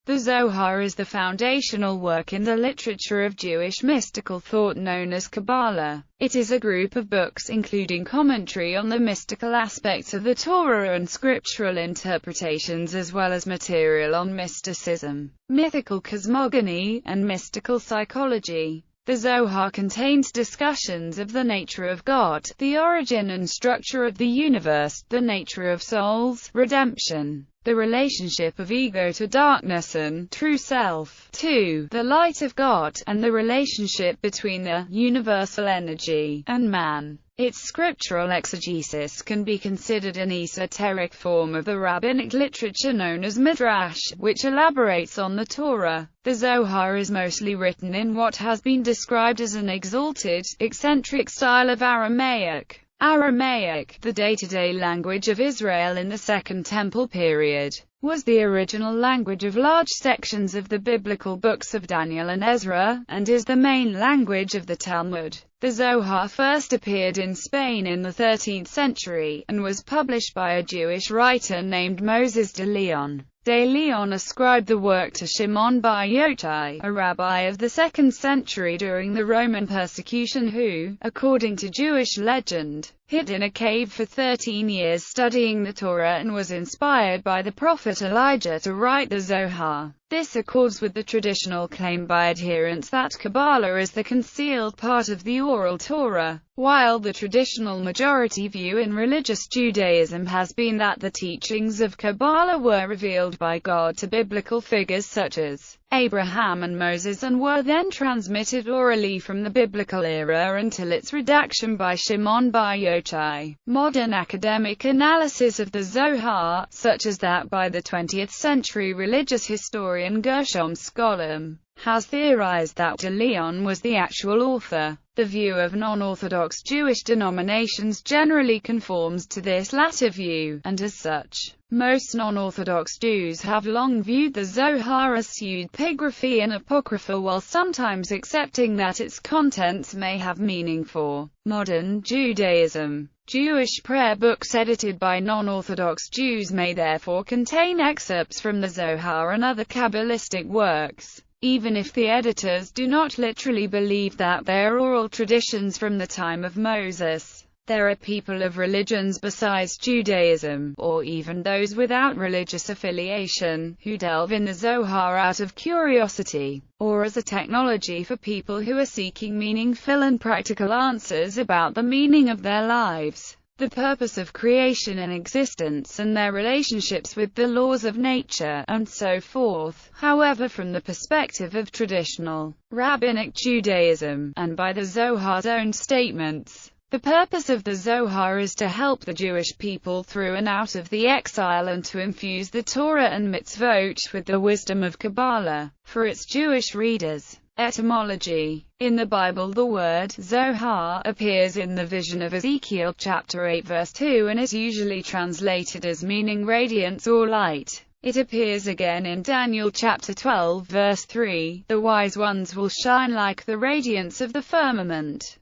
The Zohar is the foundational work in the literature of Jewish mystical thought known as Kabbalah. It is a group of books including commentary on the mystical aspects of the Torah and scriptural interpretations, as well as material on mysticism, mythical cosmogony, and mystical psychology. The Zohar contains discussions of the nature of God, the origin and structure of the universe, the nature of souls, redemption, the relationship of ego to darkness and true self, 2. The light of God, and the relationship between the universal energy and man. Its scriptural exegesis can be considered an esoteric form of the rabbinic literature known as Midrash, which elaborates on the Torah. The Zohar is mostly written in what has been described as an exalted, eccentric style of Aramaic. Aramaic, the day-to-day language of Israel in the Second Temple period, was the original language of large sections of the biblical books of Daniel and Ezra, and is the main language of the Talmud. The Zohar first appeared in Spain in the 13th century, and was published by a Jewish writer named Moses de Leon. De Leon ascribed the work to Shimon bar Yochai, a rabbi of the 2nd century during the Roman persecution who, according to Jewish legend, hid in a cave for 13 years studying the Torah and was inspired by the prophet Elijah to write the Zohar. This accords with the traditional claim by adherents that Kabbalah is the concealed part of the oral Torah, while the traditional majority view in religious Judaism has been that the teachings of Kabbalah were revealed by God to biblical figures such as Abraham and Moses, and were then transmitted orally from the biblical era until its redaction by Shimon bar Yochai. Modern academic analysis of the Zohar, such as that by the 20th century religious historian Gershom Scholem, has theorized that de Leon was the actual author. The view of non-Orthodox Jewish denominations generally conforms to this latter view, and as such, most non-Orthodox Jews have long viewed the Zohar as pseudepigraphy and apocryphal, while sometimes accepting that its contents may have meaning for modern Judaism. Jewish prayer books edited by non-Orthodox Jews may therefore contain excerpts from the Zohar and other Kabbalistic works, even if the editors do not literally believe that they are oral traditions from the time of Moses. There are people of religions besides Judaism, or even those without religious affiliation, who delve in the Zohar out of curiosity, or as a technology for people who are seeking meaningful and practical answers about the meaning of their lives, the purpose of creation and existence, and their relationships with the laws of nature, and so forth. However, from the perspective of traditional rabbinic Judaism, and by the Zohar's own statements, the purpose of the Zohar is to help the Jewish people through and out of the exile, and to infuse the Torah and mitzvot with the wisdom of Kabbalah for its Jewish readers. Etymology. In the Bible, the word Zohar appears in the vision of Ezekiel chapter 8 verse 2 and is usually translated as meaning radiance or light. It appears again in Daniel chapter 12 verse 3, the wise ones will shine like the radiance of the firmament.